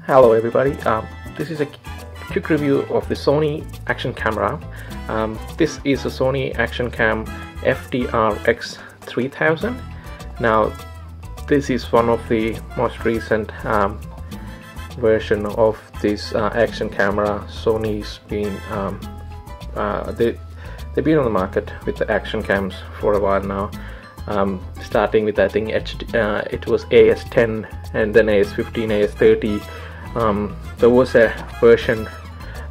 Hello everybody, this is a quick review of the Sony action camera. This is a Sony action cam FDR X3000. Now this is one of the most recent version of this action camera. Sony's been they've been on the market with the action cams for a while now. Starting with, I think it was AS10 and then AS15, AS30. There was a version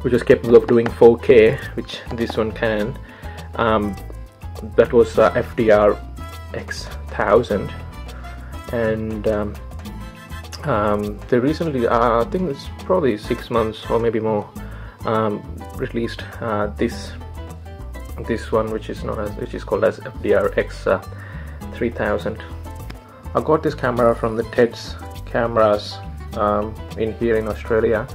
which was capable of doing 4K, which this one can. That was FDR X1000, and they recently, I think it's probably 6 months or maybe more, released this one, which is called as FDR X3000. I got this camera from the Ted's Cameras here in Australia.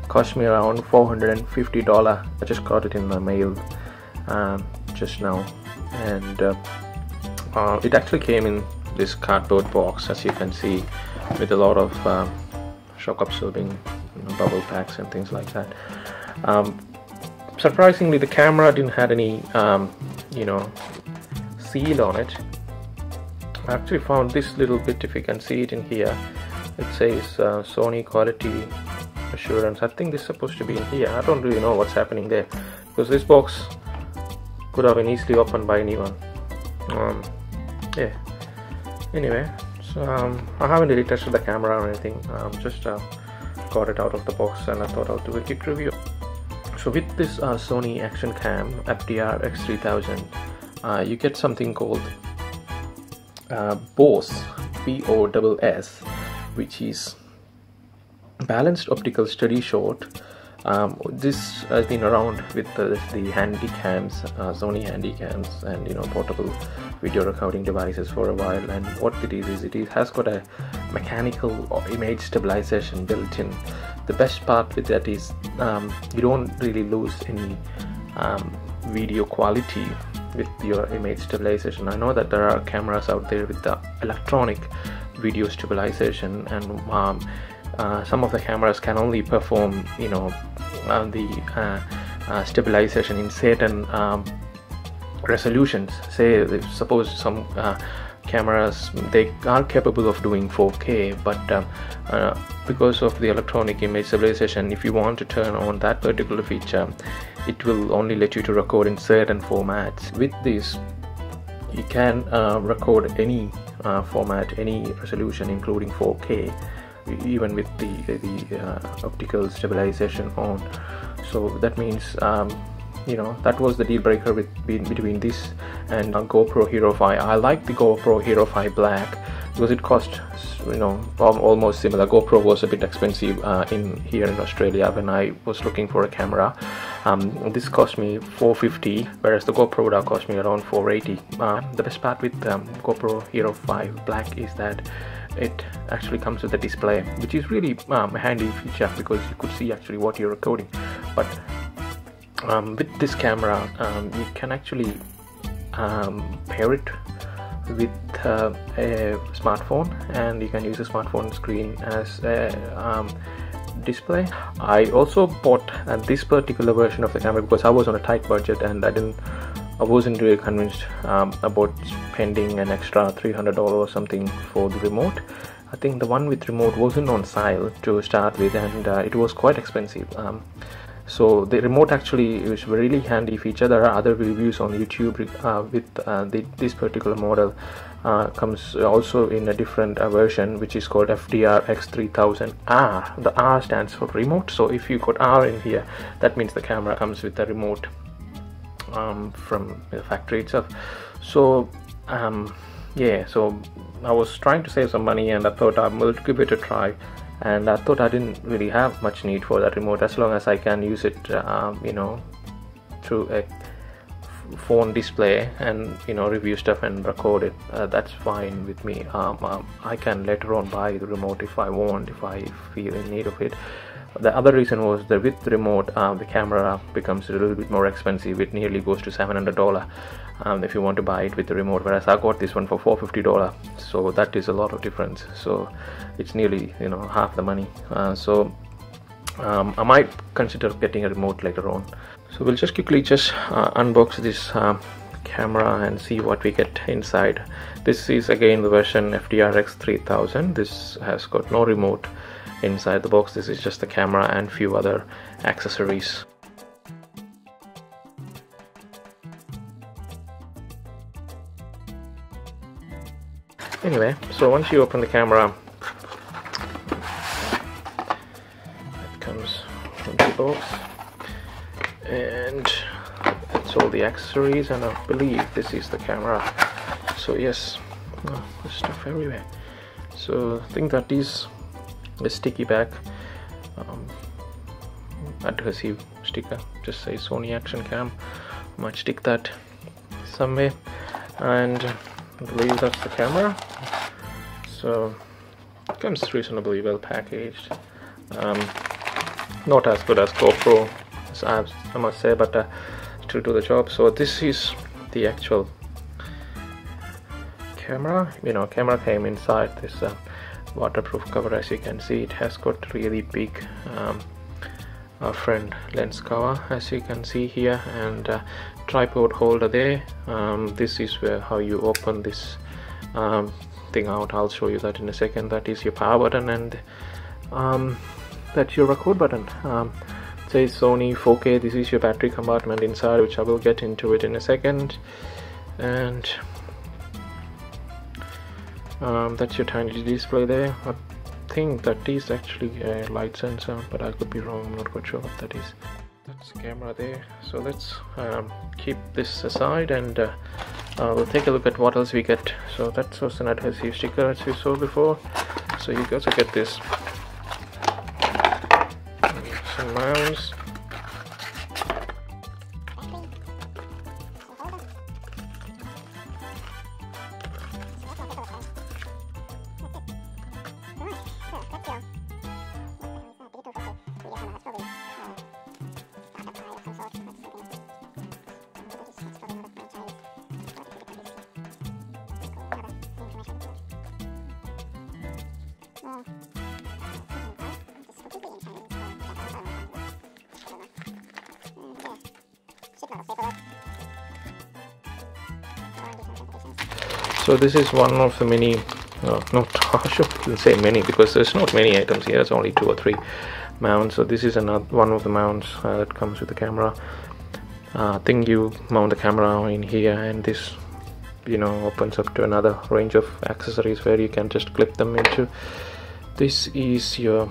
Cost me around $450. I just got it in my mail just now, and it actually came in this cardboard box, as you can see, with a lot of shock absorbing bubble packs and things like that. Surprisingly, the camera didn't have any seal on it. I actually found this little bit, if you can see it in here. It says Sony quality assurance. I think this is supposed to be in here. I don't really know what's happening there, because this box could have been easily opened by anyone. Yeah. Anyway, so I haven't really tested the camera or anything. Just got it out of the box, and I thought I'll do a quick review. So with this Sony action cam FDR X3000, you get something called BOSS, BOSS, which is balanced optical steady shot. This has been around with the handy cams, Sony handy cams, and portable video recording devices for a while. And what it is it has got a mechanical image stabilization built in. The best part with that is you don't really lose any video quality with your image stabilization. I know that there are cameras out there with the electronic video stabilization, and some of the cameras can only perform the stabilization in certain resolutions. Say, suppose some cameras, they are capable of doing 4K, but because of the electronic image stabilization, if you want to turn on that particular feature, it will only let you to record in certain formats. With this, you can record any format, any resolution, including 4K, even with the optical stabilization on. So that means that was the deal breaker between this and GoPro Hero 5. I like the GoPro Hero 5 Black because it cost almost similar. GoPro was a bit expensive here in Australia when I was looking for a camera. This cost me $450, whereas the GoPro would have cost me around $480. The best part with GoPro Hero 5 Black is that it actually comes with a display, which is really a handy feature, because you could see actually what you're recording. But with this camera, you can actually pair it with a smartphone, and you can use a smartphone screen as a display. I also bought this particular version of the camera because I was on a tight budget, and I wasn't really convinced about spending an extra $300 or something for the remote. I think the one with remote wasn't on sale to start with, and it was quite expensive. So the remote actually is a really handy feature. There are other reviews on YouTube with this particular model. Comes also in a different version, which is called FDR X3000R. The R stands for remote, so if you got R in here, that means the camera comes with a remote from the factory itself. So yeah, so I was trying to save some money, and I thought I will give it a try. And I thought I didn't really have much need for that remote, as long as I can use it through a phone display and review stuff and record it. That's fine with me. I can later on buy the remote if I want, if I feel in need of it. The other reason was that with the remote, the camera becomes a little bit more expensive. It nearly goes to $700 if you want to buy it with the remote, whereas I got this one for $450, so that is a lot of difference. So it's nearly half the money. So I might consider getting a remote later on. So we'll just quickly unbox this camera and see what we get inside. This is again the version FDR X3000. This has got no remote inside the box. This is just the camera and few other accessories. Anyway, so once you open the camera, it comes from the box, and it's all the accessories, and I believe this is the camera. So yes, there's stuff everywhere. So I think that is a sticky back adhesive sticker, just says Sony Action Cam. I might stick that somewhere, and I believe that's the camera. So it comes reasonably well packaged. Not as good as GoPro, I must say, but still do the job. So this is the actual camera. Camera came inside this waterproof cover. As you can see, it has got really big front lens cover, as you can see here, and tripod holder there. This is how you open this thing out. I'll show you that in a second. That is your power button, and that's your record button. It says Sony 4K. This is your battery compartment inside, which I will get into it in a second, and that's your tiny display there. I think that is actually a light sensor, but I could be wrong. I'm not quite sure what that is. That's the camera there. So let's keep this aside, and we'll take a look at what else we get. So that was an adhesive sticker as we saw before. So you also get this, some mounts, so this is one of the many, I shouldn't say many, because there's not many items here. There's only 2 or 3 mounts. So this is another one of the mounts that comes with the camera. I think you mount the camera in here, and this opens up to another range of accessories where you can just clip them into. This is your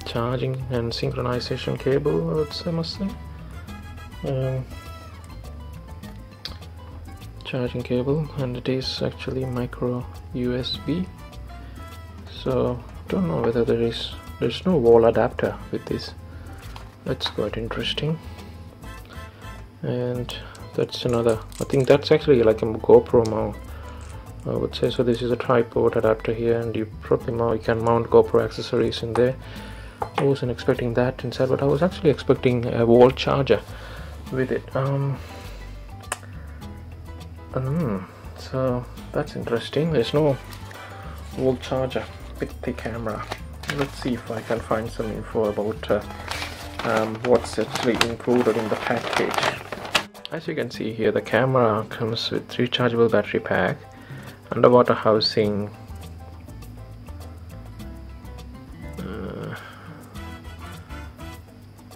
charging and synchronization cable, I must say. Charging cable, and it is actually micro USB. So don't know whether there's no wall adapter with this. That's quite interesting. And that's another, I think that's actually like a GoPro mount, I would say. So this is a tripod adapter here, and you can mount GoPro accessories in there. I wasn't expecting that inside, but I was actually expecting a wall charger with it. So that's interesting. There's no wall charger with the camera. Let's see if I can find some info about what's actually included in the package. As you can see here, the camera comes with rechargeable battery pack, underwater housing,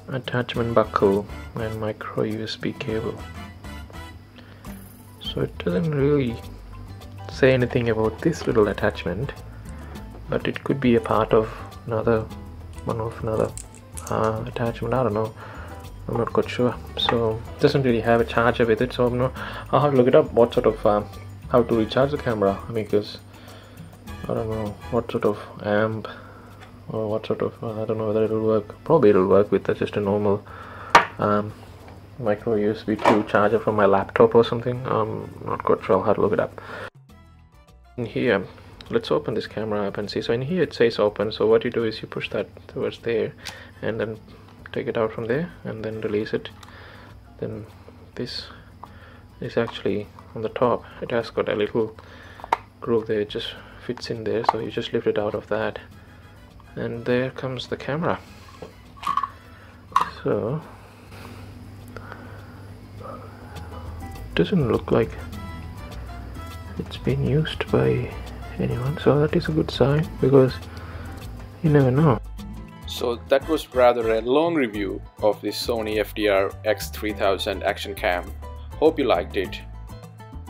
attachment buckle, and micro USB cable. So it doesn't really say anything about this little attachment, but it could be a part of another attachment. I don't know, I'm not quite sure. So it doesn't really have a charger with it, so I'll have to look it up what sort of how to recharge the camera, because I don't know what sort of amp or what sort of I don't know whether it'll work. Probably it'll work with just a normal micro USB 2 charger from my laptop or something. I'm not quite sure. I'll have to look it up. In here, let's open this camera up and see. So in here it says open, so what you do is you push that towards there and then take it out from there and then release it. Then this is actually on the top. It has got a little groove there, it just fits in there, so you just lift it out of that and there comes the camera. So doesn't look like it's been used by anyone, so that is a good sign, because you never know. So that was rather a long review of the Sony FDR X3000 action cam. Hope you liked it.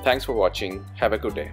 Thanks for watching. Have a good day.